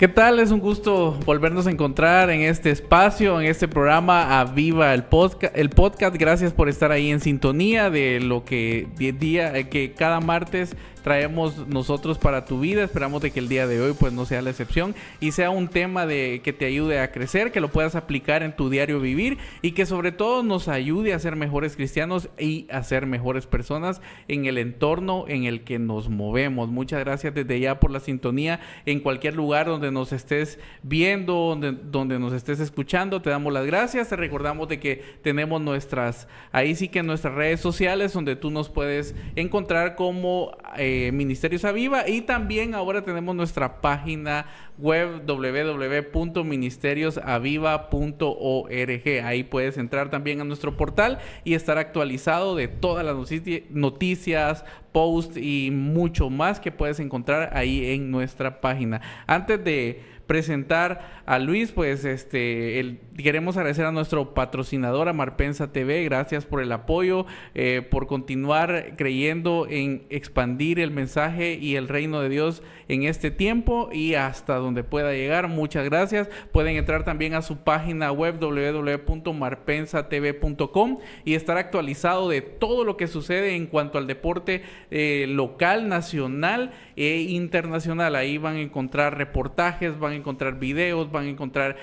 ¿Qué tal? Es un gusto volvernos a encontrar en este espacio, en este programa Aviva el podcast. Gracias por estar ahí en sintonía de lo que que cada martes traemos nosotros para tu vida. Esperamos de que el día de hoy pues no sea la excepción y sea un tema que te ayude a crecer, que lo puedas aplicar en tu diario vivir y que sobre todo nos ayude a ser mejores cristianos y a ser mejores personas en el entorno en el que nos movemos. Muchas gracias desde ya por la sintonía en cualquier lugar donde nos estés viendo, donde nos estés escuchando. Te damos las gracias. Te recordamos de que tenemos nuestras redes sociales donde tú nos puedes encontrar como Ministerios Aviva, y también ahora tenemos nuestra página web www.ministeriosaviva.org. Ahí puedes entrar también a nuestro portal y estar actualizado de todas las noticias, posts y mucho más que puedes encontrar ahí en nuestra página. Antes de presentar a Luis, pues queremos agradecer a nuestro patrocinador, a Marpensa TV. Gracias por el apoyo, por continuar creyendo en expandir el mensaje y el reino de Dios en este tiempo y hasta donde pueda llegar. Muchas gracias. Pueden entrar también a su página web www.marpensatv.com y estar actualizado de todo lo que sucede en cuanto al deporte local, nacional e internacional. Ahí van a encontrar reportajes, van a encontrar videos, van a encontrar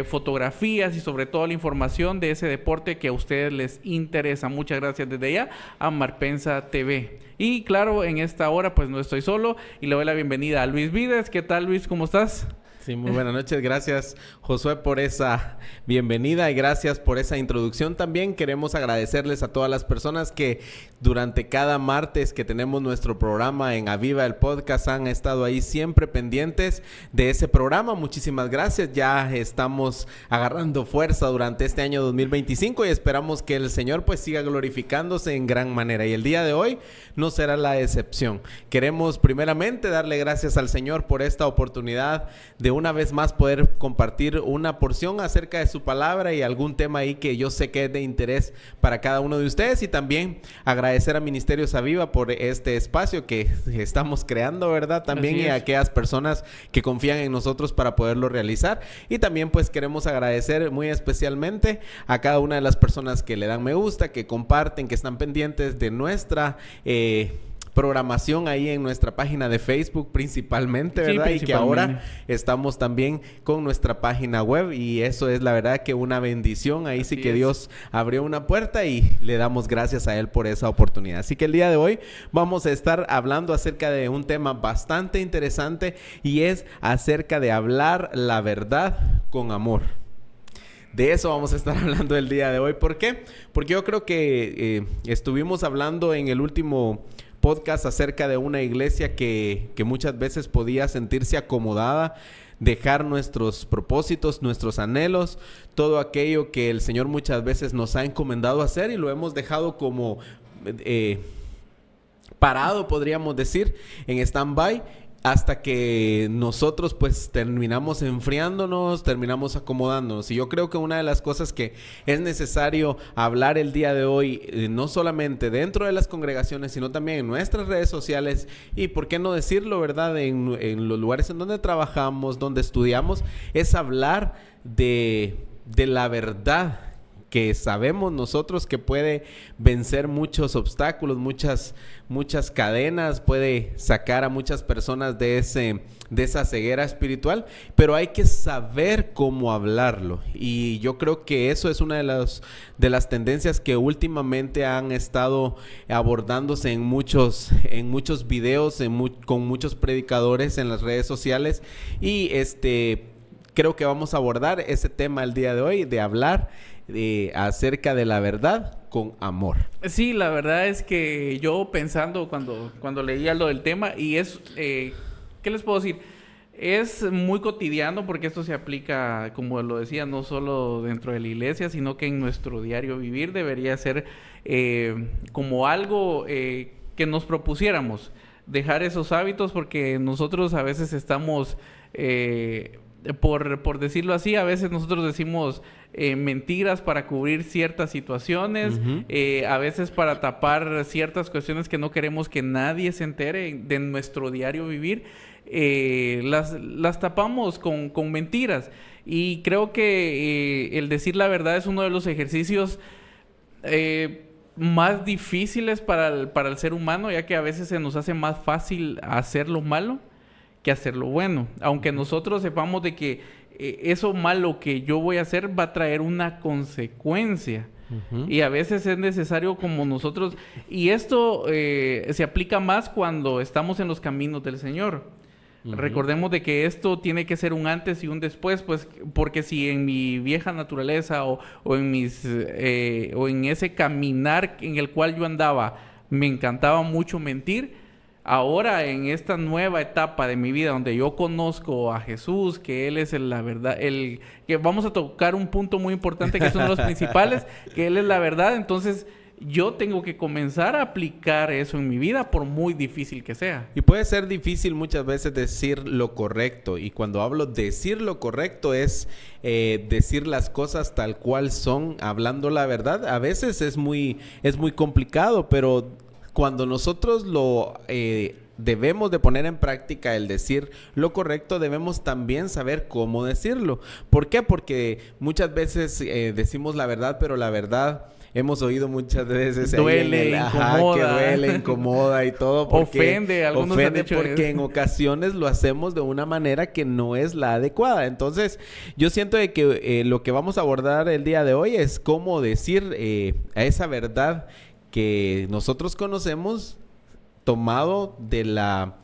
fotografías y sobre todo la información de ese deporte que a ustedes les interesa. Muchas gracias desde ya a Marpensa TV. Y claro, en esta hora pues no estoy solo y le doy la bienvenida a Luis Vides. ¿Qué tal, Luis? ¿Cómo estás? Sí, muy buenas noches. Gracias, Josué, por esa bienvenida y gracias por esa introducción. También queremos agradecerles a todas las personas que durante cada martes que tenemos nuestro programa en Aviva el Podcast han estado ahí siempre pendientes de ese programa. Muchísimas gracias. Ya estamos agarrando fuerza durante este año 2025 y esperamos que el Señor pues siga glorificándose en gran manera. Y el día de hoy no será la excepción. Queremos primeramente darle gracias al Señor por esta oportunidad de una vez más poder compartir una porción acerca de su palabra y algún tema ahí que yo sé que es de interés para cada uno de ustedes, y también agradecer a Ministerios Aviva por este espacio que estamos creando, ¿verdad? También y a aquellas personas que confían en nosotros para poderlo realizar, y también pues queremos agradecer muy especialmente a cada una de las personas que le dan me gusta, que comparten, que están pendientes de nuestra programación ahí en nuestra página de Facebook principalmente, ¿verdad? Sí, principalmente. Y que ahora estamos también con nuestra página web y eso es la verdad que una bendición. Ahí sí que Dios abrió una puerta y le damos gracias a Él por esa oportunidad. Así que el día de hoy vamos a estar hablando acerca de un tema bastante interesante y es acerca de hablar la verdad con amor. De eso vamos a estar hablando el día de hoy. ¿Por qué? Porque yo creo que estuvimos hablando en el último podcast acerca de una iglesia que muchas veces podía sentirse acomodada, dejar nuestros propósitos, nuestros anhelos, todo aquello que el Señor muchas veces nos ha encomendado hacer y lo hemos dejado como parado, podríamos decir, en stand-by, hasta que nosotros pues terminamos enfriándonos, terminamos acomodándonos. Y yo creo que una de las cosas que es necesario hablar el día de hoy, no solamente dentro de las congregaciones, sino también en nuestras redes sociales y por qué no decirlo, ¿verdad? En los lugares en donde trabajamos, donde estudiamos, es hablar de la verdad que sabemos nosotros que puede vencer muchos obstáculos, muchas cadenas, puede sacar a muchas personas de esa ceguera espiritual, pero hay que saber cómo hablarlo. Y yo creo que eso es una de las tendencias que últimamente han estado abordándose en muchos videos, con muchos predicadores en las redes sociales, y creo que vamos a abordar ese tema el día de hoy, de hablar acerca de la verdad con amor. Sí, la verdad es que yo pensando cuando leía lo del tema, y es, ¿qué les puedo decir? Es muy cotidiano porque esto se aplica, como lo decía, no solo dentro de la iglesia, sino que en nuestro diario vivir debería ser como algo que nos propusiéramos, dejar esos hábitos, porque nosotros a veces estamos por decirlo así, a veces nosotros decimos mentiras para cubrir ciertas situaciones, a veces para tapar ciertas cuestiones que no queremos que nadie se entere de nuestro diario vivir. Las tapamos con mentiras. Y creo que el decir la verdad es uno de los ejercicios más difíciles para el ser humano, ya que a veces se nos hace más fácil hacer lo malo que hacer lo bueno. Aunque nosotros sepamos de que eso malo que yo voy a hacer va a traer una consecuencia. Y a veces es necesario como nosotros... Y esto se aplica más cuando estamos en los caminos del Señor. Recordemos de que esto tiene que ser un antes y un después, pues, porque si en mi vieja naturaleza o en ese caminar en el cual yo andaba me encantaba mucho mentir, ahora en esta nueva etapa de mi vida donde yo conozco a Jesús, que Él es la verdad, que vamos a tocar un punto muy importante que es uno de los principales, que Él es la verdad, entonces... yo tengo que comenzar a aplicar eso en mi vida, por muy difícil que sea. Y puede ser difícil muchas veces decir lo correcto. Y cuando hablo de decir lo correcto es decir las cosas tal cual son, hablando la verdad. A veces es muy complicado, pero cuando nosotros debemos de poner en práctica el decir lo correcto, debemos también saber cómo decirlo. ¿Por qué? Porque muchas veces decimos la verdad, pero la verdad... hemos oído muchas veces duele, incomoda. Que duele, incomoda y todo. Ofende, algunos han dicho porque en ocasiones lo hacemos de una manera que no es la adecuada. Entonces, yo siento de que lo que vamos a abordar el día de hoy es cómo decir a esa verdad que nosotros conocemos, tomado de la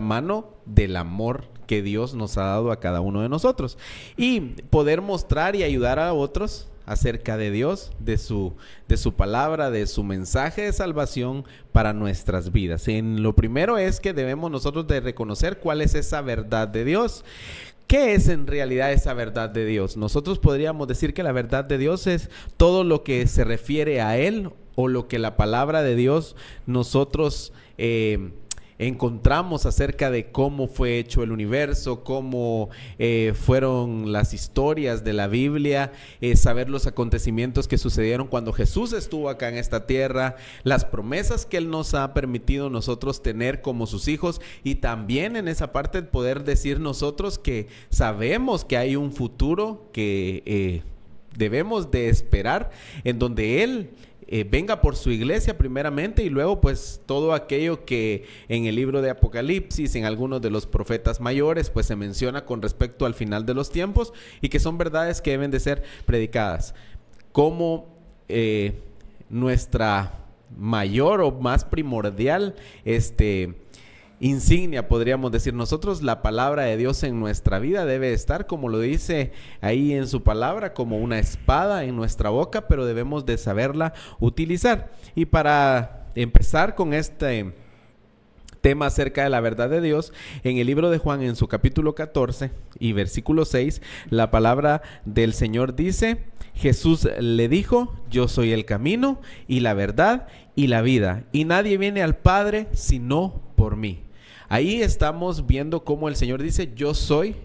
mano del amor que Dios nos ha dado a cada uno de nosotros. Y poder mostrar y ayudar a otros acerca de Dios, de su palabra, de su mensaje de salvación para nuestras vidas. Lo primero es que debemos nosotros de reconocer cuál es esa verdad de Dios. ¿Qué es en realidad esa verdad de Dios? Nosotros podríamos decir que la verdad de Dios es todo lo que se refiere a Él o lo que la palabra de Dios nosotros encontramos acerca de cómo fue hecho el universo, cómo fueron las historias de la Biblia, saber los acontecimientos que sucedieron cuando Jesús estuvo acá en esta tierra, las promesas que Él nos ha permitido nosotros tener como sus hijos, y también en esa parte poder decir nosotros que sabemos que hay un futuro que debemos de esperar, en donde Él venga por su iglesia primeramente, y luego pues todo aquello que en el libro de Apocalipsis, en algunos de los profetas mayores, pues se menciona con respecto al final de los tiempos, y que son verdades que deben de ser predicadas. Como nuestra mayor o más primordial insignia, podríamos decir nosotros, la palabra de Dios en nuestra vida debe estar, como lo dice ahí en su palabra, como una espada en nuestra boca, pero debemos de saberla utilizar. Y para empezar con este tema acerca de la verdad de Dios, en el libro de Juan, en su capítulo 14 y versículo 6, la palabra del Señor dice: Jesús le dijo: yo soy el camino y la verdad y la vida, y nadie viene al Padre sino por mí. Ahí estamos viendo cómo el Señor dice: yo soy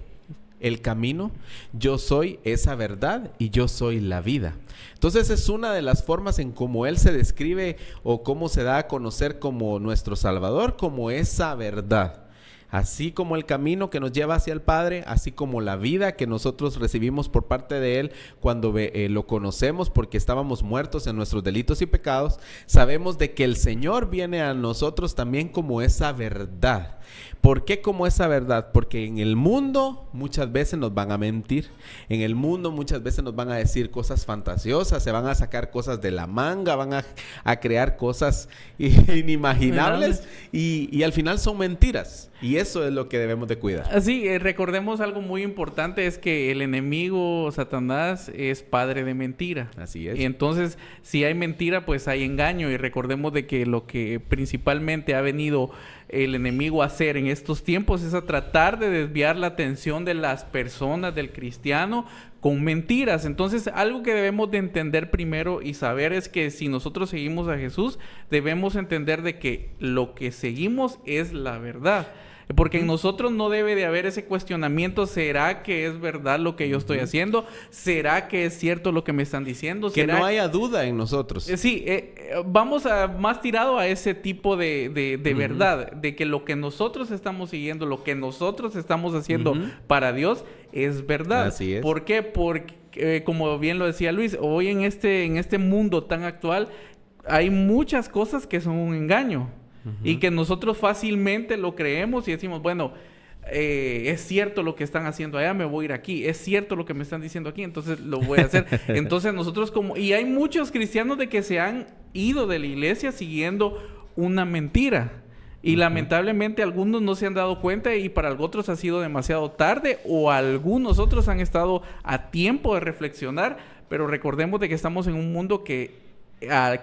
el camino, yo soy esa verdad y yo soy la vida. Entonces es una de las formas en cómo Él se describe o cómo se da a conocer como nuestro Salvador, como esa verdad. Así como el camino que nos lleva hacia el Padre, así como la vida que nosotros recibimos por parte de Él cuando lo conocemos, porque estábamos muertos en nuestros delitos y pecados, sabemos de que el Señor viene a nosotros también como esa verdad. ¿Por qué como esa verdad? Porque en el mundo muchas veces nos van a mentir, en el mundo muchas veces nos van a decir cosas fantasiosas, se van a sacar cosas de la manga, van a crear cosas inimaginables y al final son mentiras. Y eso es lo que debemos de cuidar. Así, recordemos algo muy importante, es que el enemigo Satanás es padre de mentira. Así es. Y entonces, si hay mentira, pues hay engaño. Y recordemos de que lo que principalmente ha venido el enemigo a hacer en estos tiempos es a tratar de desviar la atención de las personas, del cristiano, con mentiras. Entonces, algo que debemos de entender primero y saber es que si nosotros seguimos a Jesús, debemos entender de que lo que seguimos es la verdad. Porque en nosotros no debe de haber ese cuestionamiento. ¿Será que es verdad lo que yo estoy haciendo? ¿Será que es cierto lo que me están diciendo? Que no haya duda en nosotros. Sí, vamos más tirado a ese tipo de verdad, de que lo que nosotros estamos siguiendo, lo que nosotros estamos haciendo para Dios es verdad. Así es. ¿Por qué? Porque, como bien lo decía Luis, hoy en este mundo tan actual hay muchas cosas que son un engaño. Y que nosotros fácilmente lo creemos y decimos, bueno, es cierto lo que están haciendo allá, me voy a ir aquí. Es cierto lo que me están diciendo aquí, entonces lo voy a hacer. Entonces nosotros y hay muchos cristianos de que se han ido de la iglesia siguiendo una mentira. Y lamentablemente algunos no se han dado cuenta y para otros ha sido demasiado tarde o algunos otros han estado a tiempo de reflexionar. Pero recordemos de que estamos en un mundo que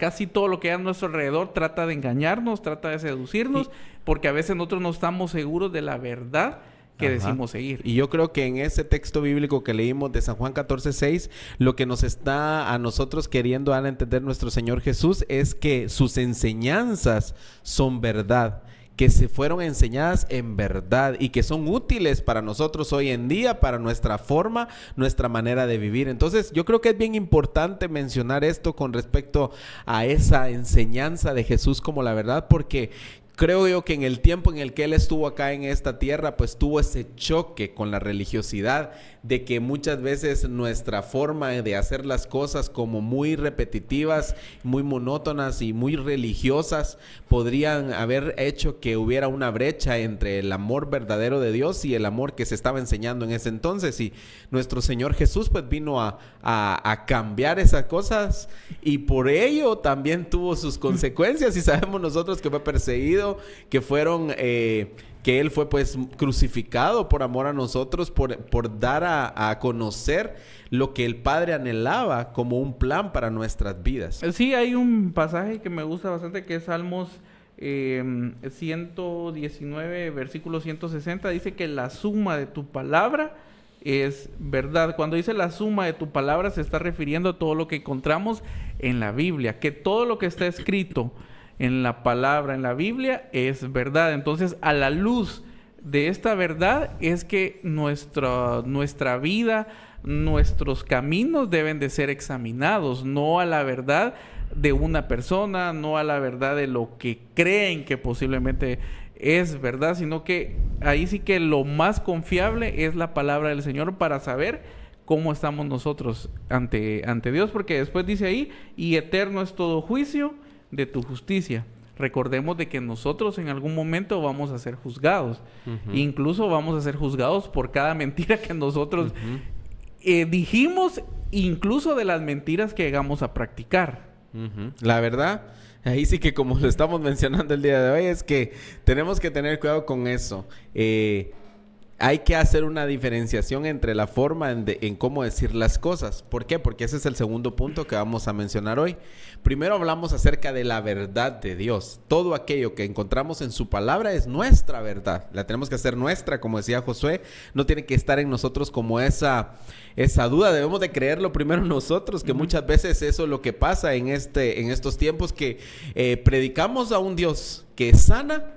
casi todo lo que hay a nuestro alrededor trata de engañarnos, trata de seducirnos, porque a veces nosotros no estamos seguros de la verdad que decimos seguir. Y yo creo que en ese texto bíblico que leímos de San Juan 14:6, lo que nos está a nosotros queriendo dar a entender nuestro Señor Jesús es que sus enseñanzas son verdad, que se fueron enseñadas en verdad y que son útiles para nosotros hoy en día, para nuestra forma, nuestra manera de vivir. Entonces, yo creo que es bien importante mencionar esto con respecto a esa enseñanza de Jesús como la verdad, porque creo yo que en el tiempo en el que Él estuvo acá en esta tierra, pues tuvo ese choque con la religiosidad, de que muchas veces nuestra forma de hacer las cosas como muy repetitivas, muy monótonas y muy religiosas, podrían haber hecho que hubiera una brecha entre el amor verdadero de Dios y el amor que se estaba enseñando en ese entonces. Y nuestro Señor Jesús pues vino a cambiar esas cosas y por ello también tuvo sus consecuencias y sabemos nosotros que fue perseguido, que Él fue pues crucificado por amor a nosotros, por dar a conocer lo que el Padre anhelaba como un plan para nuestras vidas. Sí, hay un pasaje que me gusta bastante que es Salmos 119, versículo 160, dice que la suma de tu palabra es verdad. Cuando dice la suma de tu palabra se está refiriendo a todo lo que encontramos en la Biblia, que todo lo que está escrito en la palabra, en la Biblia, es verdad. Entonces, a la luz de esta verdad es que nuestra vida, nuestros caminos deben de ser examinados, no a la verdad de una persona, no a la verdad de lo que creen que posiblemente es verdad, sino que ahí sí que lo más confiable es la palabra del Señor para saber cómo estamos nosotros ante Dios, porque después dice ahí, y eterno es todo juicio de tu justicia. Recordemos de que nosotros en algún momento vamos a ser juzgados. Incluso vamos a ser juzgados por cada mentira que nosotros dijimos, incluso de las mentiras que llegamos a practicar. La verdad, ahí sí que como lo estamos mencionando el día de hoy, es que tenemos que tener cuidado con eso. Hay que hacer una diferenciación entre la forma en cómo decir las cosas. ¿Por qué? Porque ese es el segundo punto que vamos a mencionar hoy. Primero hablamos acerca de la verdad de Dios. Todo aquello que encontramos en su palabra es nuestra verdad. La tenemos que hacer nuestra, como decía Josué. No tiene que estar en nosotros como esa duda. Debemos de creerlo primero nosotros, que muchas veces eso es lo que pasa en estos tiempos, que predicamos a un Dios que sana,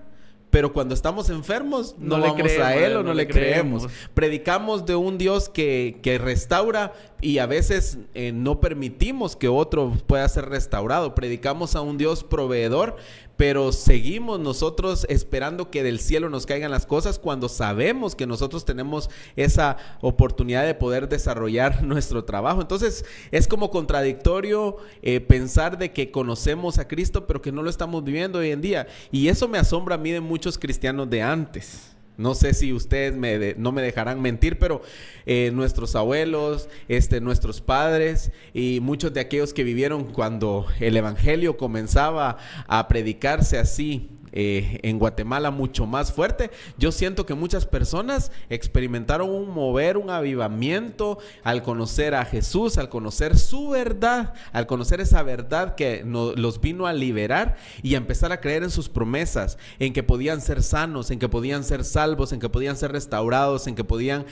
pero cuando estamos enfermos no vamos a Él o no le creemos. Predicamos de un Dios que restaura y a veces no permitimos que otro pueda ser restaurado. Predicamos a un Dios proveedor, pero seguimos nosotros esperando que del cielo nos caigan las cosas cuando sabemos que nosotros tenemos esa oportunidad de poder desarrollar nuestro trabajo. Entonces es como contradictorio pensar de que conocemos a Cristo pero que no lo estamos viviendo hoy en día, y eso me asombra a mí de muchos cristianos de antes. No sé si ustedes no me dejarán mentir, pero nuestros abuelos, nuestros padres y muchos de aquellos que vivieron cuando el evangelio comenzaba a predicarse así en Guatemala mucho más fuerte. Yo siento que muchas personas experimentaron un mover, un avivamiento al conocer a Jesús, al conocer su verdad, al conocer esa verdad que los vino a liberar y a empezar a creer en sus promesas, en que podían ser sanos, en que podían ser salvos, en que podían ser restaurados, en que podían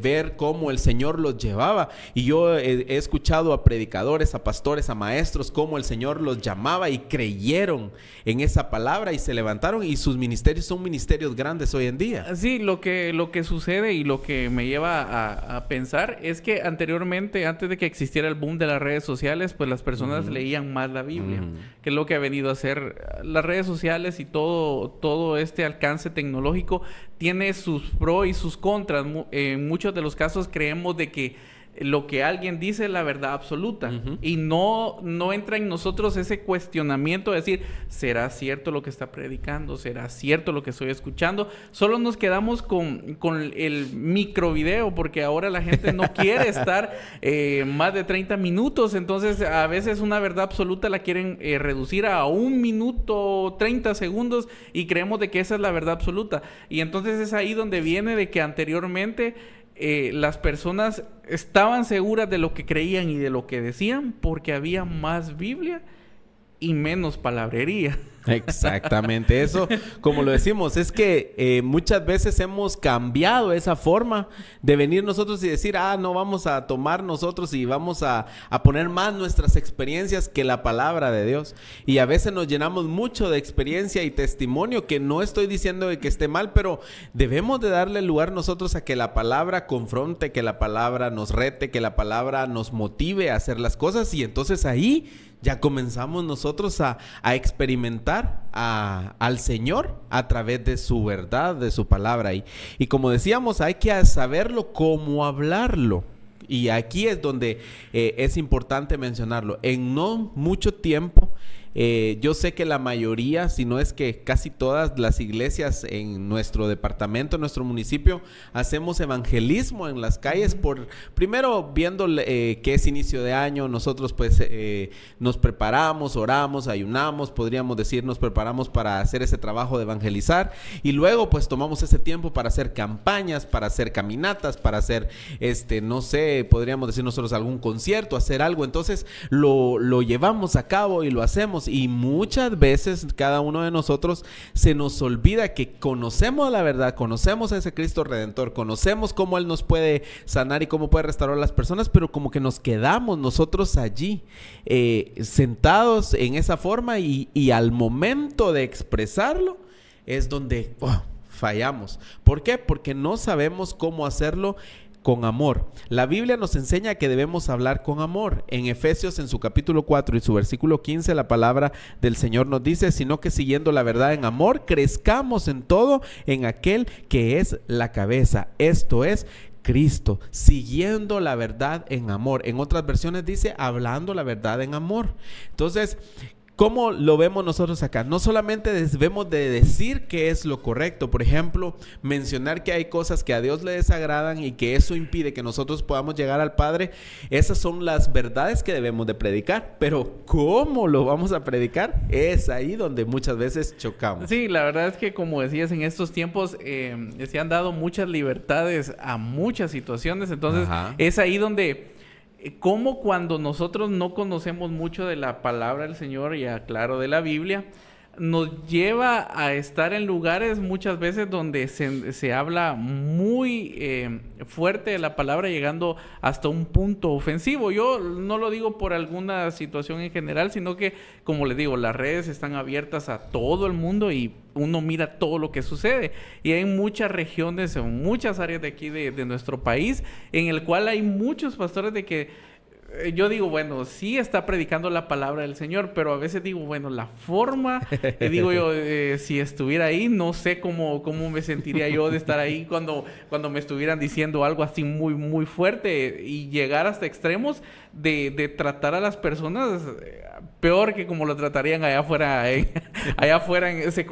ver cómo el Señor los llevaba. Y yo he escuchado a predicadores, a pastores, a maestros, cómo el Señor los llamaba y creyeron en esa palabra y se levantaron, y sus ministerios son ministerios grandes hoy en día. Sí, lo que sucede y lo que me lleva a pensar es que anteriormente, antes de que existiera el boom de las redes sociales, pues las personas leían más la Biblia, que es lo que ha venido a hacer las redes sociales, y todo este alcance tecnológico tiene sus pros y sus contras. En muchos de los casos creemos de que lo que alguien dice es la verdad absoluta, y no entra en nosotros ese cuestionamiento de decir, ¿será cierto lo que está predicando? ¿Será cierto lo que estoy escuchando? Solo nos quedamos con el microvideo, porque ahora la gente no quiere estar más de 30 minutos. Entonces a veces una verdad absoluta la quieren reducir a 1 minuto 30 segundos y creemos de que esa es la verdad absoluta. Y entonces es ahí donde viene de que anteriormente las personas estaban seguras de lo que creían y de lo que decían porque había más Biblia y menos palabrería. Exactamente, eso, como lo decimos, es que muchas veces hemos cambiado esa forma de venir nosotros y decir, no vamos a tomar nosotros y vamos a poner más nuestras experiencias que la palabra de Dios. Y a veces nos llenamos mucho de experiencia y testimonio, que no estoy diciendo de que esté mal, pero debemos de darle lugar nosotros a que la palabra confronte, que la palabra nos rete, que la palabra nos motive a hacer las cosas, y entonces ahí ya comenzamos nosotros a experimentar al Señor a través de su verdad, de su palabra. Y como decíamos, hay que saberlo cómo hablarlo. Y aquí es donde es importante mencionarlo. En no mucho tiempo, yo sé que la mayoría, si no es que casi todas las iglesias en nuestro departamento, en nuestro municipio, hacemos evangelismo en las calles primero viendo que es inicio de año. Nosotros pues nos preparamos, oramos, ayunamos, podríamos decir, nos preparamos para hacer ese trabajo de evangelizar, y luego pues tomamos ese tiempo para hacer campañas, para hacer caminatas, para hacer no sé, podríamos decir nosotros algún concierto, hacer algo. Entonces lo llevamos a cabo y lo hacemos. Y muchas veces cada uno de nosotros se nos olvida que conocemos la verdad, conocemos a ese Cristo Redentor, conocemos cómo Él nos puede sanar y cómo puede restaurar a las personas, pero como que nos quedamos nosotros allí sentados en esa forma, y al momento de expresarlo es donde fallamos. ¿Por qué? Porque no sabemos cómo hacerlo con amor. La Biblia nos enseña que debemos hablar con amor. En Efesios, en su capítulo 4 y su versículo 15, la palabra del Señor nos dice, sino que siguiendo la verdad en amor, crezcamos en todo en aquel que es la cabeza, esto es Cristo, siguiendo la verdad en amor. En otras versiones dice, hablando la verdad en amor. Entonces, ¿cómo lo vemos nosotros acá? No solamente debemos de decir que es lo correcto, por ejemplo, mencionar que hay cosas que a Dios le desagradan y que eso impide que nosotros podamos llegar al Padre. Esas son las verdades que debemos de predicar, pero ¿cómo lo vamos a predicar? Es ahí donde muchas veces chocamos. Sí, la verdad es que, como decías, en estos tiempos se han dado muchas libertades a muchas situaciones. Entonces es ahí donde como cuando nosotros no conocemos mucho de la palabra del Señor y claro de la Biblia, nos lleva a estar en lugares muchas veces donde se habla muy fuerte de la palabra, llegando hasta un punto ofensivo. Yo no lo digo por alguna situación en general, sino que, como les digo, las redes están abiertas a todo el mundo y uno mira todo lo que sucede. Y hay muchas regiones, en muchas áreas de aquí de nuestro país, en el cual hay muchos pastores de que yo digo, bueno, sí está predicando la palabra del Señor, pero a veces digo, bueno, la forma, digo yo, si estuviera ahí, no sé cómo me sentiría yo de estar ahí cuando me estuvieran diciendo algo así muy, muy fuerte, y llegar hasta extremos de tratar a las personas peor que como lo tratarían allá afuera,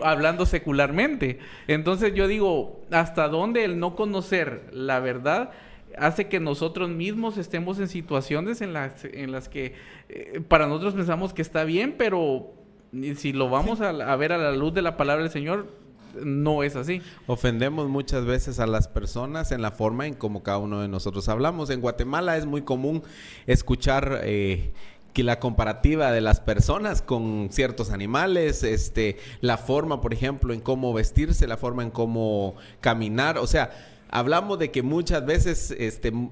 hablando secularmente. Entonces yo digo, ¿hasta dónde el no conocer la verdad hace que nosotros mismos estemos en situaciones en las que para nosotros pensamos que está bien, pero Y si lo vamos a ver a la luz de la palabra del Señor, no es así. Ofendemos muchas veces a las personas en la forma en como cada uno de nosotros hablamos. En Guatemala es muy común escuchar que la comparativa de las personas con ciertos animales, la forma, por ejemplo, en cómo vestirse, la forma en cómo caminar, o sea, hablamos de que muchas veces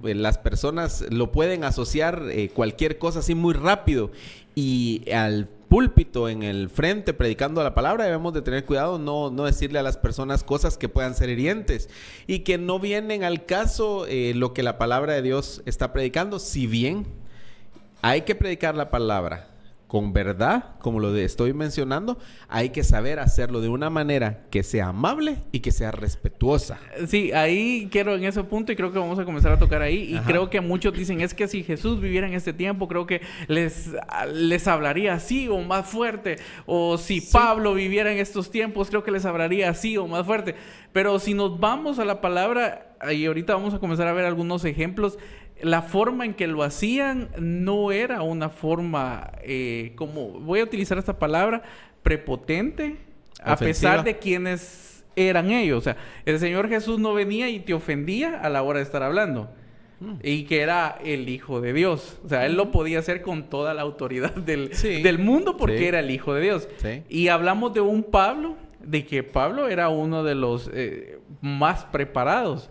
las personas lo pueden asociar cualquier cosa así muy rápido, y al púlpito en el frente predicando la palabra debemos de tener cuidado, no decirle a las personas cosas que puedan ser hirientes y que no vienen al caso lo que la palabra de Dios está predicando. Si bien hay que predicar la palabra con verdad, como lo estoy mencionando, hay que saber hacerlo de una manera que sea amable y que sea respetuosa. Sí, ahí quiero en ese punto, y creo que vamos a comenzar a tocar ahí. Ajá. Y creo que muchos dicen, es que si Jesús viviera en este tiempo, creo que les hablaría así o más fuerte. O si Pablo viviera en estos tiempos, creo que les hablaría así o más fuerte. Pero si nos vamos a la palabra, y ahorita vamos a comenzar a ver algunos ejemplos, la forma en que lo hacían no era una forma, como voy a utilizar esta palabra, prepotente, ofensiva, a pesar de quienes eran ellos. O sea, el Señor Jesús no venía y te ofendía a la hora de estar hablando. Y que era el Hijo de Dios. O sea, Él lo podía hacer con toda la autoridad del mundo porque era el Hijo de Dios. Sí. Y hablamos de un Pablo, de que Pablo era uno de los más preparados.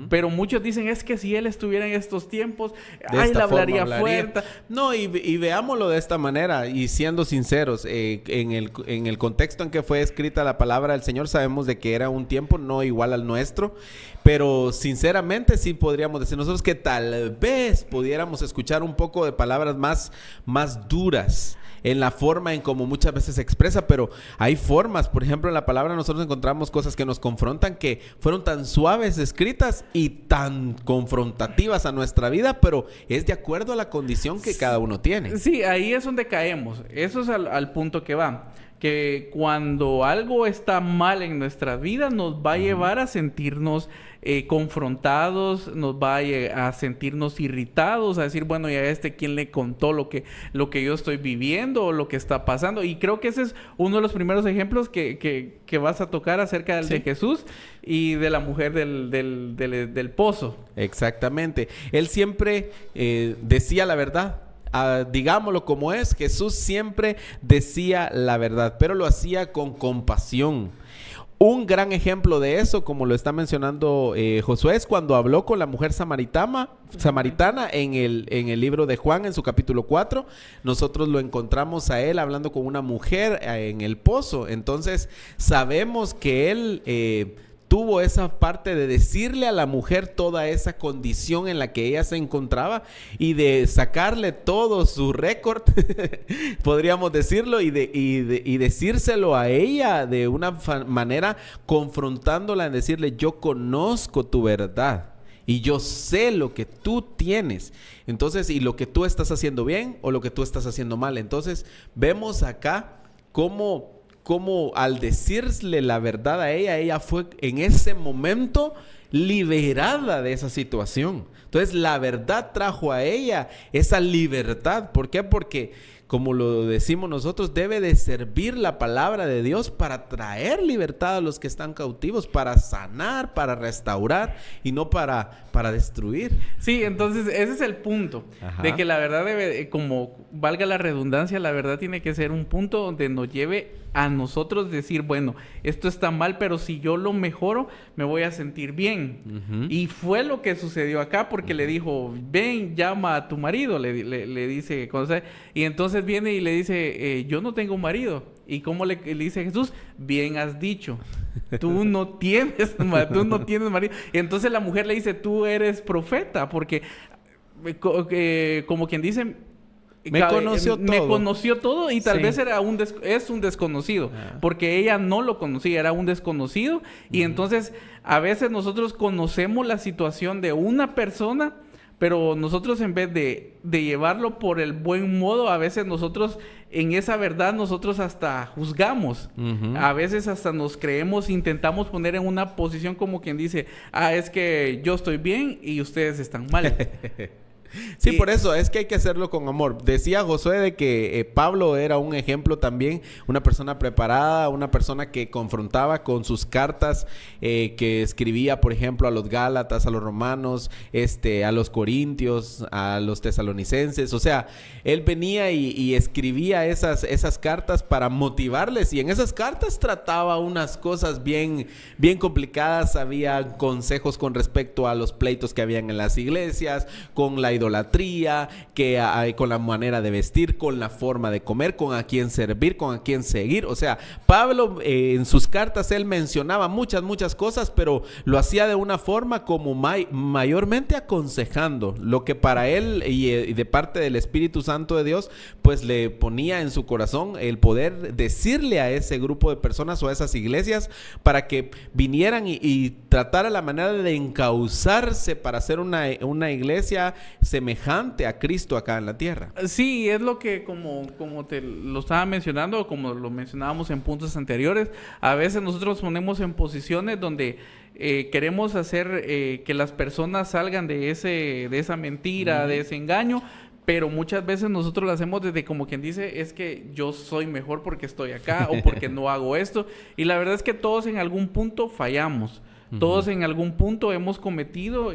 Pero muchos dicen, es que si él estuviera en estos tiempos, le hablaría fuerte. No, y veámoslo de esta manera, y siendo sinceros, en el contexto en que fue escrita la palabra del Señor, sabemos de que era un tiempo no igual al nuestro, pero sinceramente sí podríamos decir nosotros que tal vez pudiéramos escuchar un poco de palabras más duras en la forma en como muchas veces se expresa, pero hay formas. Por ejemplo, en la palabra nosotros encontramos cosas que nos confrontan, que fueron tan suaves escritas y tan confrontativas a nuestra vida, pero es de acuerdo a la condición que cada uno tiene. Sí, ahí es donde caemos. Eso es al punto que va. Que cuando algo está mal en nuestra vida, nos va a llevar a sentirnos confrontados, nos va a sentirnos irritados, a decir, bueno, ¿y a quién le contó lo que yo estoy viviendo o lo que está pasando? Y creo que ese es uno de los primeros ejemplos que vas a tocar acerca de Jesús y de la mujer del pozo. Exactamente. Él siempre decía la verdad. Digámoslo como es, Jesús siempre decía la verdad, pero lo hacía con compasión. Un gran ejemplo de eso, como lo está mencionando Josué, es cuando habló con la mujer samaritana en el libro de Juan, en su capítulo 4. Nosotros lo encontramos a él hablando con una mujer en el pozo. Entonces sabemos que él tuvo esa parte de decirle a la mujer toda esa condición en la que ella se encontraba y de sacarle todo su récord, podríamos decirlo, y decírselo a ella de una manera confrontándola, en decirle, yo conozco tu verdad y yo sé lo que tú tienes. Entonces, y lo que tú estás haciendo bien o lo que tú estás haciendo mal. Entonces, vemos acá cómo al decirle la verdad a ella fue en ese momento liberada de esa situación. Entonces la verdad trajo a ella esa libertad. ¿Por qué? Porque, como lo decimos nosotros, debe de servir la palabra de Dios para traer libertad a los que están cautivos, para sanar, para restaurar y no para destruir. Sí, entonces ese es el punto. Ajá. De que la verdad debe, como valga la redundancia, la verdad tiene que ser un punto donde nos lleve a nosotros decir, bueno, esto está mal, pero si yo lo mejoro, me voy a sentir bien. Y fue lo que sucedió acá, porque le dijo, ven, llama a tu marido, le dice, y entonces viene y le dice, yo no tengo marido. ¿Y cómo le dice Jesús? Bien has dicho. Tú no tienes marido. Y entonces la mujer le dice, tú eres profeta, porque como quien dice, me conoció todo y tal vez es un desconocido, porque ella no lo conocía, era un desconocido. Y entonces a veces nosotros conocemos la situación de una persona, pero nosotros en vez de llevarlo por el buen modo, a veces nosotros en esa verdad nosotros hasta juzgamos. A veces hasta nos creemos, intentamos poner en una posición como quien dice, es que yo estoy bien y ustedes están mal. Sí, por eso es que hay que hacerlo con amor. Decía Josué de que Pablo era un ejemplo también, una persona preparada, una persona que confrontaba con sus cartas, que escribía, por ejemplo, a los Gálatas, a los romanos, a los corintios, a los tesalonicenses. O sea, él venía y escribía esas cartas para motivarles, y en esas cartas trataba unas cosas bien complicadas. Había consejos con respecto a los pleitos que habían en las iglesias, con la idolatría, con la manera de vestir, con la forma de comer, con a quién servir, con a quién seguir. O sea, Pablo en sus cartas él mencionaba muchas cosas, pero lo hacía de una forma como mayormente aconsejando lo que para él y de parte del Espíritu Santo de Dios, pues le ponía en su corazón el poder decirle a ese grupo de personas o a esas iglesias para que vinieran y tratara la manera de encauzarse para hacer una iglesia semejante a Cristo acá en la tierra. Sí, es lo que como te lo estaba mencionando, como lo mencionábamos en puntos anteriores, a veces nosotros nos ponemos en posiciones donde queremos hacer que las personas salgan de esa mentira, de ese engaño, pero muchas veces nosotros lo hacemos desde como quien dice, es que yo soy mejor porque estoy acá o porque no hago esto. Y la verdad es que todos en algún punto fallamos. Todos en algún punto hemos cometido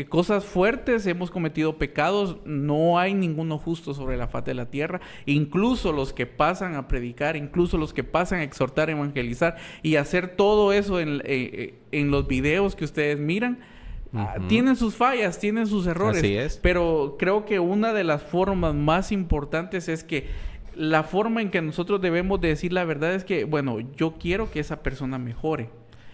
cosas fuertes, hemos cometido pecados. No hay ninguno justo sobre la faz de la tierra. Incluso los que pasan a predicar, incluso los que pasan a exhortar, evangelizar y hacer todo eso en los videos que ustedes miran, tienen sus fallas, tienen sus errores. Así es. Pero creo que una de las formas más importantes es que la forma en que nosotros debemos de decir la verdad es que, bueno, yo quiero que esa persona mejore.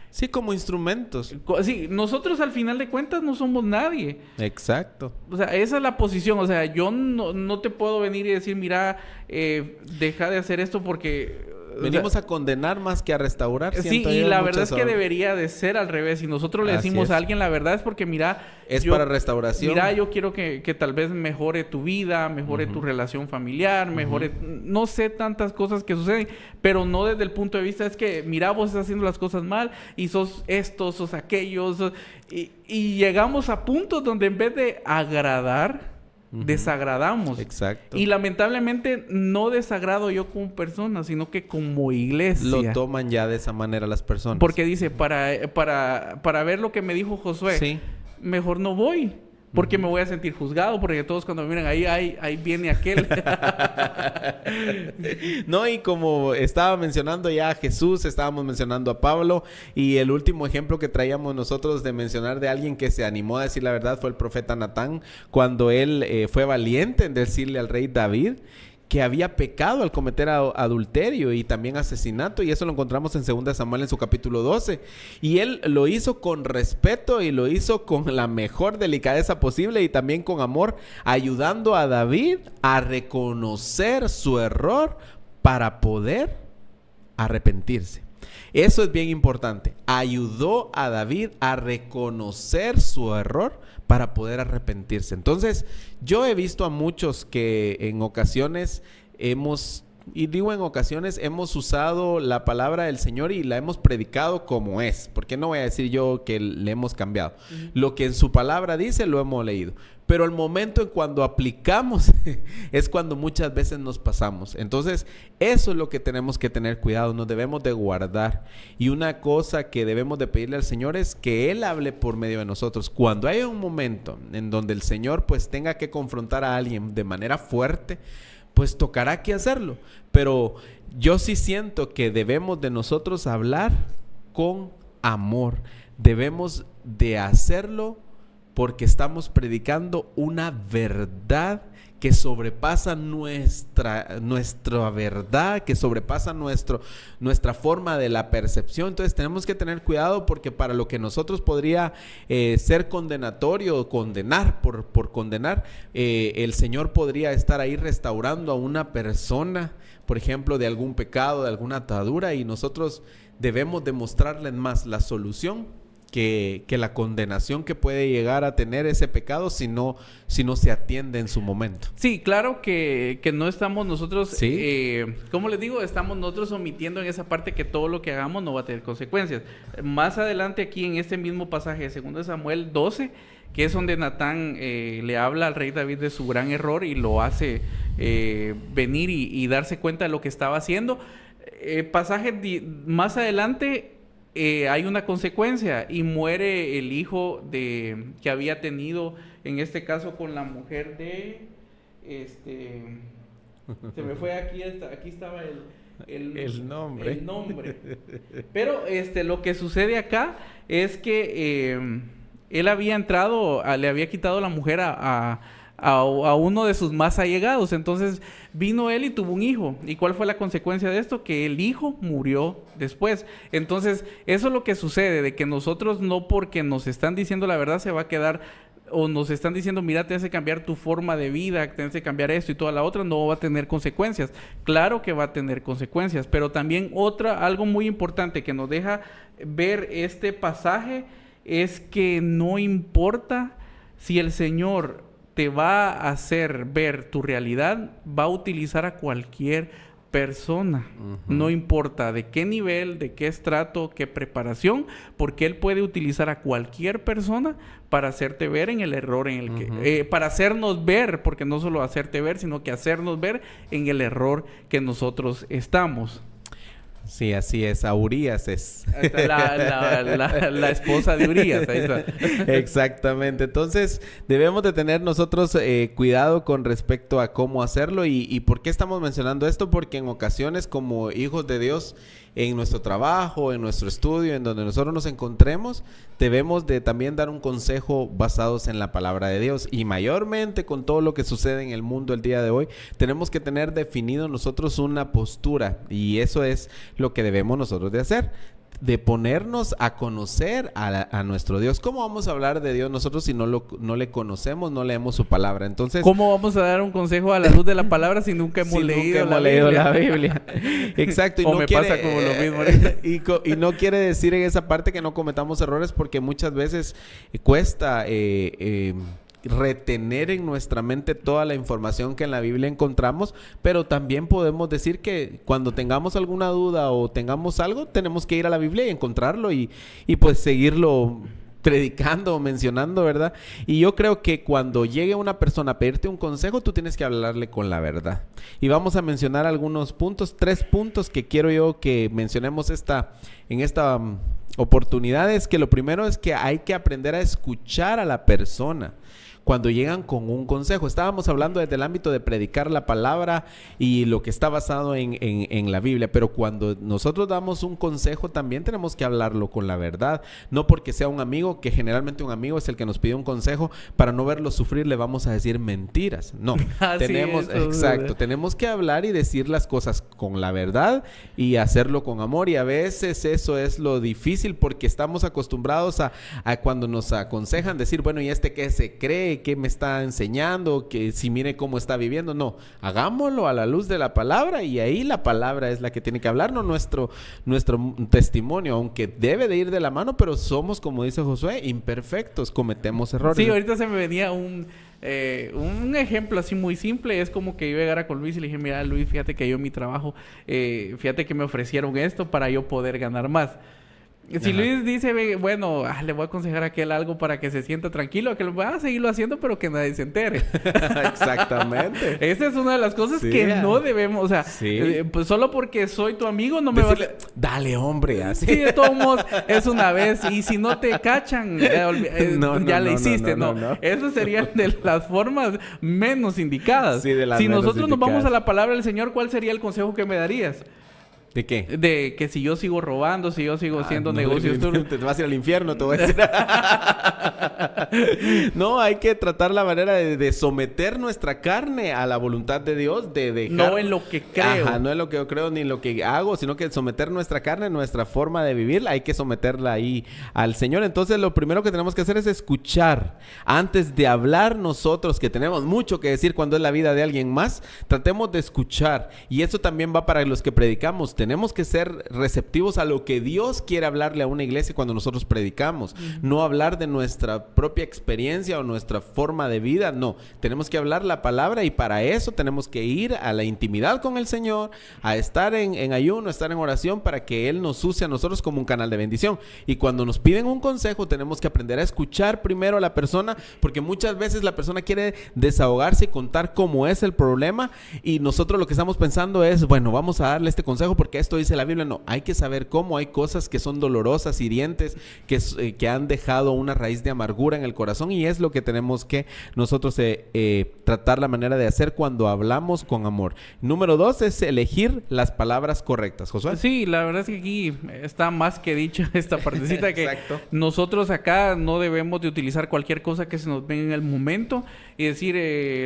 Sí, como instrumentos. Sí, nosotros al final de cuentas no somos nadie. Exacto. O sea, esa es la posición. O sea, yo no te puedo venir y decir, mira, deja de hacer esto porque... Venimos a condenar más que a restaurar. Sí, y la verdad es que debería de ser al revés. Si nosotros le decimos a alguien la verdad es porque, mira... Es para restauración. Mira, yo quiero que tal vez mejore tu vida, mejore tu relación familiar, mejore... No sé tantas cosas que suceden, pero no desde el punto de vista es que, mira, vos estás haciendo las cosas mal y sos esto, sos aquello. Y llegamos a puntos donde en vez de agradar... desagradamos. Exacto. Y lamentablemente no desagrado yo como persona, sino que como iglesia. Lo toman ya de esa manera las personas. Porque dice, para ver lo que me dijo Josué, sí, mejor no voy. Porque me voy a sentir juzgado, porque todos cuando me miran ahí viene aquel. No, y como estaba mencionando ya a Jesús, estábamos mencionando a Pablo, y el último ejemplo que traíamos nosotros de mencionar de alguien que se animó a decir la verdad fue el profeta Natán, cuando él fue valiente en decirle al rey David que había pecado al cometer adulterio y también asesinato, y eso lo encontramos en 2 Samuel en su capítulo 12, y él lo hizo con respeto y lo hizo con la mejor delicadeza posible y también con amor, ayudando a David a reconocer su error para poder arrepentirse. Eso es bien importante. Ayudó a David a reconocer su error para poder arrepentirse. Entonces, yo he visto a muchos que en ocasiones hemos usado la palabra del Señor y la hemos predicado como es. Porque no voy a decir yo que le hemos cambiado. Lo que en su palabra dice, lo hemos leído. Pero el momento en cuando aplicamos es cuando muchas veces nos pasamos. Entonces, eso es lo que tenemos que tener cuidado. Nos debemos de guardar. Y una cosa que debemos de pedirle al Señor es que Él hable por medio de nosotros. Cuando hay un momento en donde el Señor pues tenga que confrontar a alguien de manera fuerte, pues tocará que hacerlo. Pero yo sí siento que debemos de nosotros hablar con amor. Debemos de hacerlo porque estamos predicando una verdad que sobrepasa nuestra verdad, que sobrepasa nuestra forma de la percepción. Entonces tenemos que tener cuidado, porque para lo que nosotros podría ser condenatorio o condenar por condenar, el Señor podría estar ahí restaurando a una persona, por ejemplo, de algún pecado, de alguna atadura, y nosotros debemos demostrarles más la solución que la condenación que puede llegar a tener ese pecado si no se atiende en su momento. Sí, claro que no estamos nosotros, ¿Sí? ¿Cómo les digo? Estamos nosotros omitiendo en esa parte que todo lo que hagamos no va a tener consecuencias. Más adelante aquí en este mismo pasaje de 2 Samuel 12, que es donde Natán le habla al rey David de su gran error y lo hace venir y darse cuenta de lo que estaba haciendo. Más adelante hay una consecuencia y muere el hijo que había tenido, en este caso con la mujer de... se me fue aquí estaba el nombre. Pero lo que sucede acá es que él había entrado, le había quitado la mujer a uno de sus más allegados. Entonces vino él y tuvo un hijo. ¿Y cuál fue la consecuencia de esto? Que el hijo murió después. Entonces eso es lo que sucede, de que nosotros no porque nos están diciendo la verdad se va a quedar, o nos están diciendo, mira, tienes que cambiar tu forma de vida, tienes que cambiar esto y toda la otra, no va a tener consecuencias. Claro que va a tener consecuencias, pero también algo muy importante que nos deja ver este pasaje es que no importa si el Señor te va a hacer ver tu realidad, va a utilizar a cualquier persona, no importa de qué nivel, de qué estrato, qué preparación, porque Él puede utilizar a cualquier persona para hacerte ver en el error en el que, para hacernos ver, porque no solo hacerte ver, sino que hacernos ver en el error que nosotros estamos. Sí, así es. A Urías es. La esposa de Urías. Ahí está. Exactamente. Entonces, debemos de tener nosotros cuidado con respecto a cómo hacerlo. ¿Y por qué estamos mencionando esto? Porque en ocasiones, como hijos de Dios, en nuestro trabajo, en nuestro estudio, en donde nosotros nos encontremos, debemos de también dar un consejo basados en la palabra de Dios. Y mayormente con todo lo que sucede en el mundo el día de hoy, tenemos que tener definido nosotros una postura. Y eso es lo que debemos nosotros de hacer, de ponernos a conocer a nuestro Dios. ¿Cómo vamos a hablar de Dios nosotros si no le conocemos, no leemos su palabra? Entonces, ¿cómo vamos a dar un consejo a la luz de la palabra si nunca hemos leído la Biblia? Exacto. Y o no me pasa como lo mismo. Y no quiere decir en esa parte que no cometamos errores, porque muchas veces cuesta retener en nuestra mente toda la información que en la Biblia encontramos, pero también podemos decir que cuando tengamos alguna duda o tengamos algo, tenemos que ir a la Biblia y encontrarlo y pues seguirlo predicando o mencionando, ¿verdad? Y yo creo que cuando llegue una persona a pedirte un consejo, tú tienes que hablarle con la verdad. Y vamos a mencionar algunos puntos, 3 puntos que quiero yo que mencionemos en esta oportunidad. Es que lo primero es que hay que aprender a escuchar a la persona cuando llegan con un consejo. Estábamos hablando desde el ámbito de predicar la palabra y lo que está basado en la Biblia, pero cuando nosotros damos un consejo también tenemos que hablarlo con la verdad, no porque sea un amigo, que generalmente un amigo es el que nos pide un consejo, para no verlo sufrir le vamos a decir mentiras. No, tenemos que hablar y decir las cosas con la verdad y hacerlo con amor, y a veces eso es lo difícil porque estamos acostumbrados a cuando nos aconsejan decir, bueno, ¿y qué se cree? ¿Qué me está enseñando? Que si mire cómo está viviendo. No, hagámoslo a la luz de la palabra, y ahí la palabra es la que tiene que hablarnos, nuestro testimonio, aunque debe de ir de la mano, pero somos, como dice Josué, imperfectos, cometemos errores. Sí, ahorita se me venía un ejemplo así muy simple. Es como que yo llegara con Luis y le dije, mira Luis, fíjate que yo en mi trabajo, fíjate que me ofrecieron esto para yo poder ganar más. Si Luis dice, bueno, le voy a aconsejar a aquel algo para que se sienta tranquilo, que va a seguirlo haciendo, pero que nadie se entere. Exactamente. Esa es una de las cosas que no debemos, o sea, pues solo porque soy tu amigo no me decirle, vas a... Dale, hombre, así. Sí, de todos modos, es una vez, y si no te cachan, ya le hiciste, no. Esas serían de las formas menos indicadas. Sí, de las si menos nosotros indicadas. Nos vamos a la palabra del Señor, ¿cuál sería el consejo que me darías? ¿De qué? De que si yo sigo robando, si yo sigo haciendo negocios... Te vas a ir al infierno, te voy a decir. No, hay que tratar la manera de someter nuestra carne a la voluntad de Dios, de dejar... No en lo que creo. No en lo que yo creo ni en lo que hago, sino que someter nuestra carne, nuestra forma de vivir, hay que someterla ahí al Señor. Entonces, lo primero que tenemos que hacer es escuchar. Antes de hablar nosotros, que tenemos mucho que decir cuando es la vida de alguien más, tratemos de escuchar. Y eso también va para los que predicamos. tenemos que ser receptivos a lo que Dios quiere hablarle a una iglesia cuando nosotros predicamos. No hablar de nuestra propia experiencia o nuestra forma de vida, no. Tenemos que hablar la palabra y para eso tenemos que ir a la intimidad con el Señor, a estar en ayuno, a estar en oración para que Él nos use a nosotros como un canal de bendición. Y cuando nos piden un consejo, tenemos que aprender a escuchar primero a la persona, porque muchas veces la persona quiere desahogarse y contar cómo es el problema y nosotros lo que estamos pensando es, bueno, vamos a darle este consejo porque esto dice la Biblia. No, hay que saber cómo. Hay cosas que son dolorosas, hirientes, que han dejado una raíz de amargura en el corazón y es lo que tenemos que nosotros tratar la manera de hacer cuando hablamos con amor. Número 2 es elegir las palabras correctas. Josué. Sí, la verdad es que aquí está más que dicho esta partecita que nosotros acá no debemos de utilizar cualquier cosa que se nos venga en el momento y decir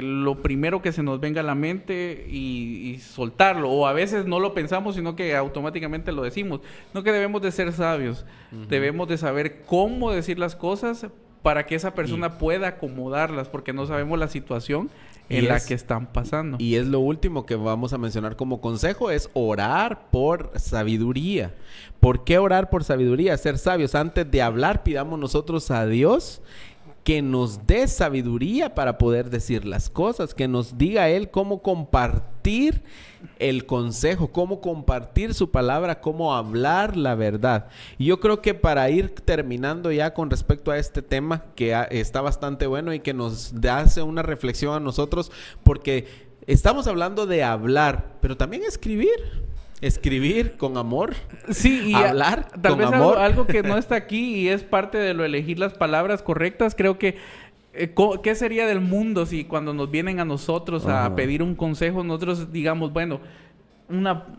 lo primero que se nos venga a la mente y soltarlo, o a veces no lo pensamos sino que automáticamente lo decimos. No, que debemos de ser sabios, debemos de saber cómo decir las cosas para que esa persona pueda acomodarlas, porque no sabemos la situación en la que están pasando. Y es lo último que vamos a mencionar como consejo, es orar por sabiduría. ¿Por qué orar por sabiduría? Ser sabios. Antes de hablar, pidamos nosotros a Dios que nos dé sabiduría para poder decir las cosas, que nos diga Él cómo compartir el consejo, cómo compartir su palabra, cómo hablar la verdad. Y yo creo que para ir terminando ya con respecto a este tema, que está bastante bueno y que nos hace una reflexión a nosotros, porque estamos hablando de hablar, pero también escribir con amor. Sí, y hablar tal con vez amor. Algo que no está aquí y es parte de lo elegir las palabras correctas. Creo que ¿qué sería del mundo si cuando nos vienen a nosotros a pedir un consejo, nosotros digamos, bueno,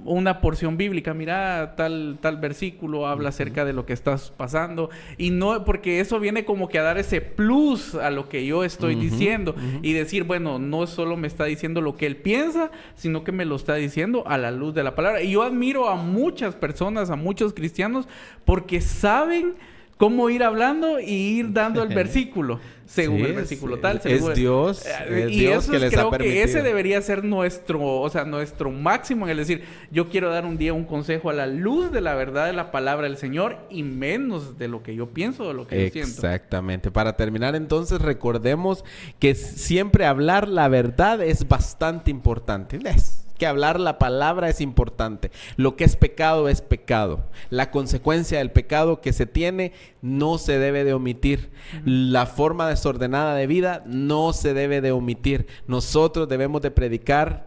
una porción bíblica, mira, tal versículo habla acerca de lo que estás pasando, y no, porque eso viene como que a dar ese plus a lo que yo estoy diciendo, y decir, bueno, no solo me está diciendo lo que él piensa, sino que me lo está diciendo a la luz de la palabra. Y yo admiro a muchas personas, a muchos cristianos, porque saben cómo ir hablando y ir dando el versículo según el versículo tal. Es Dios que les ha permitido. Que ese debería ser nuestro máximo en el decir, yo quiero dar un día un consejo a la luz de la verdad de la palabra del Señor y menos de lo que yo pienso o de lo que yo siento. Exactamente. Para terminar, entonces, recordemos que siempre hablar la verdad es bastante importante. Que hablar la palabra es importante. Lo que es pecado es pecado. La consecuencia del pecado que se tiene no se debe de omitir. La forma desordenada de vida no se debe de omitir. Nosotros debemos de predicar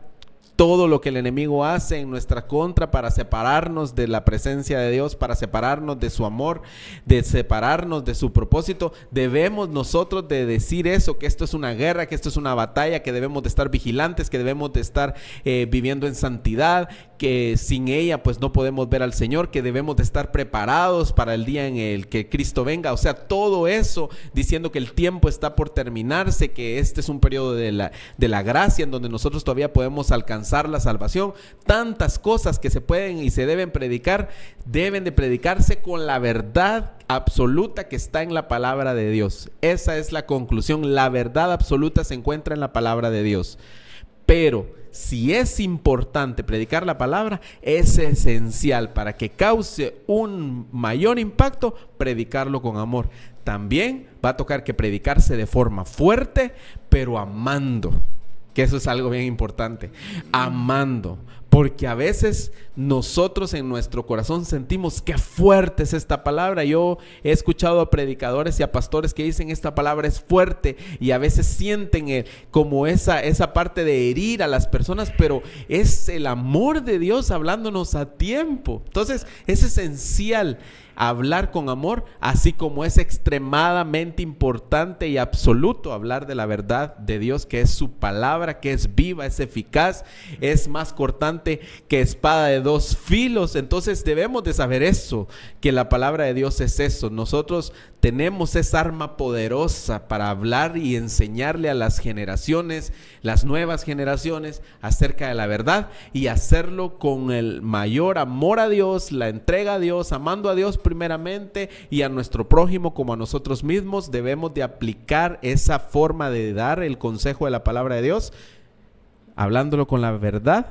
todo lo que el enemigo hace en nuestra contra para separarnos de la presencia de Dios, para separarnos de su amor, de separarnos de su propósito. Debemos nosotros de decir eso, que esto es una guerra, que esto es una batalla, que debemos de estar vigilantes, que debemos de estar viviendo en santidad, que sin ella pues no podemos ver al Señor, que debemos de estar preparados para el día en el que Cristo venga. O sea, todo eso diciendo que el tiempo está por terminarse, que este es un periodo de la gracia en donde nosotros todavía podemos alcanzar la salvación. Tantas cosas que se pueden y se deben predicar, deben de predicarse con la verdad absoluta que está en la palabra de Dios. Esa es la conclusión. La verdad absoluta se encuentra en la palabra de Dios. Pero si es importante predicar la palabra, es esencial para que cause un mayor impacto, predicarlo con amor. También va a tocar que predicarse de forma fuerte, pero amando. Que eso es algo bien importante. Amando. Porque a veces nosotros en nuestro corazón sentimos qué fuerte es esta palabra. Yo he escuchado a predicadores y a pastores que dicen esta palabra es fuerte y a veces sienten como esa parte de herir a las personas, pero es el amor de Dios hablándonos a tiempo. Entonces es esencial hablar con amor, así como es extremadamente importante y absoluto hablar de la verdad de Dios, que es su palabra, que es viva, es eficaz, es más cortante que espada de dos filos. Entonces debemos de saber eso, que la palabra de Dios es eso. Nosotros tenemos esa arma poderosa para hablar y enseñarle a las generaciones, las nuevas generaciones, acerca de la verdad, y hacerlo con el mayor amor a Dios, la entrega a Dios, amando a Dios primeramente y a nuestro prójimo como a nosotros mismos. Debemos de aplicar esa forma de dar el consejo de la palabra de Dios, hablándolo con la verdad,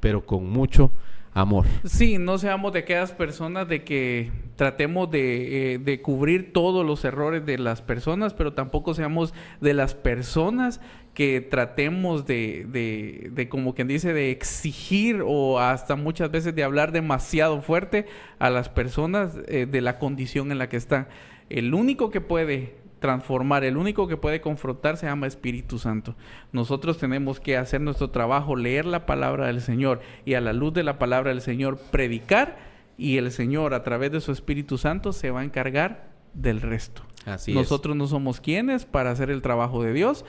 pero con mucho amor. Sí, no seamos de aquellas personas de que tratemos de cubrir todos los errores de las personas, pero tampoco seamos de las personas que tratemos de como quien dice, de exigir o hasta muchas veces de hablar demasiado fuerte a las personas de la condición en la que están. El único que puede transformar, el único que puede confrontar se llama Espíritu Santo. Nosotros tenemos que hacer nuestro trabajo, leer la palabra del Señor y a la luz de la palabra del Señor predicar, y el Señor a través de su Espíritu Santo se va a encargar del resto. Así Nosotros no somos quienes para hacer el trabajo de Dios,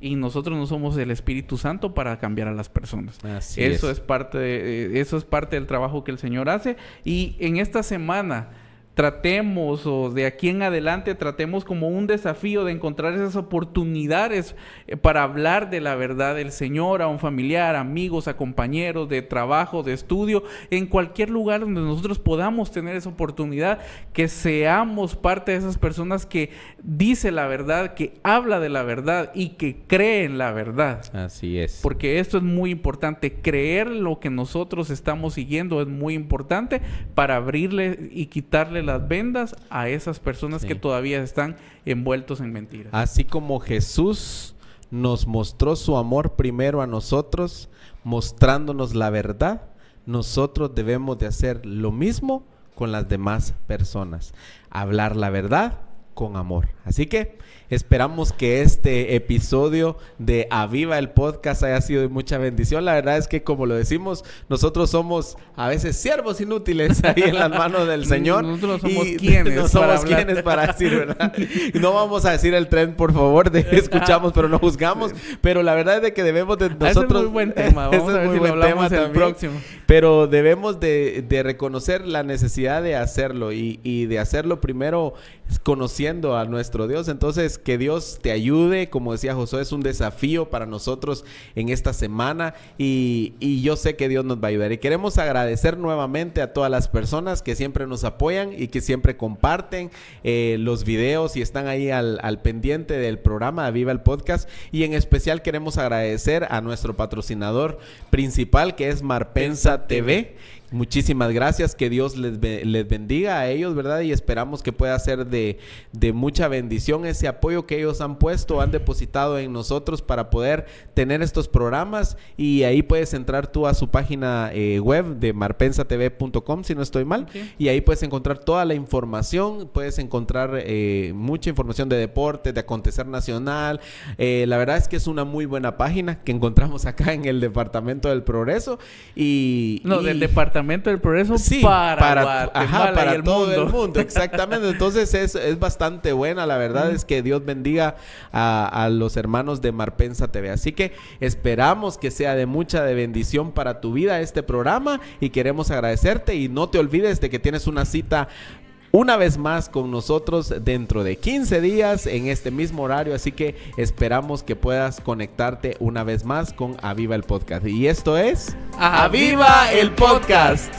y nosotros no somos el Espíritu Santo para cambiar a las personas. Eso es parte del trabajo que el Señor hace. Y en esta semana tratemos, o de aquí en adelante, tratemos como un desafío de encontrar esas oportunidades para hablar de la verdad del Señor a un familiar, amigos, a compañeros de trabajo, de estudio, en cualquier lugar donde nosotros podamos tener esa oportunidad, que seamos parte de esas personas que dice la verdad, que habla de la verdad y que cree en la verdad. Así es. Porque esto es muy importante, creer lo que nosotros estamos siguiendo es muy importante para abrirle y quitarle las vendas a esas personas que todavía están envueltos en mentiras. Así como Jesús nos mostró su amor primero a nosotros, mostrándonos la verdad, nosotros debemos de hacer lo mismo con las demás personas. Hablar la verdad con amor. Así que esperamos que este episodio de Aviva el Podcast haya sido de mucha bendición. La verdad es que, como lo decimos, nosotros somos a veces siervos inútiles ahí en las manos del Señor. Nosotros somos quienes. No somos quienes para decir, ¿verdad? No vamos a decir el tren, por favor, de escuchamos pero no juzgamos. Pero la verdad es de que debemos de nosotros... Ese es muy buen tema. Vamos a ver si lo hablamos el próximo. Pero debemos de reconocer la necesidad de hacerlo y de hacerlo primero conociendo a nuestro Dios. Entonces, que Dios te ayude. Como decía Josué, es un desafío para nosotros en esta semana y yo sé que Dios nos va a ayudar. Y queremos agradecer nuevamente a todas las personas que siempre nos apoyan y que siempre comparten los videos y están ahí al pendiente del programa Aviva el Podcast. Y en especial queremos agradecer a nuestro patrocinador principal, que es Marpensa TV. Muchísimas gracias, que Dios les bendiga a ellos, ¿verdad? Y esperamos que pueda ser de mucha bendición ese apoyo que ellos han puesto, han depositado en nosotros para poder tener estos programas. Y ahí puedes entrar tú a su página web de marpensatv.com, si no estoy mal. Okay. Y ahí puedes encontrar toda la información, puedes encontrar mucha información de deportes, de acontecer nacional. La verdad es que es una muy buena página que encontramos acá en el Departamento del Progreso. Del Departamento del Progreso, sí, para todo el mundo, exactamente. Entonces es bastante buena, la verdad es que Dios bendiga a los hermanos de Marpensa TV. Así que esperamos que sea de mucha bendición para tu vida este programa y queremos agradecerte, y no te olvides de que tienes una cita una vez más con nosotros dentro de 15 días en este mismo horario, así que esperamos que puedas conectarte una vez más con Aviva el Podcast. Y esto es Aviva el Podcast.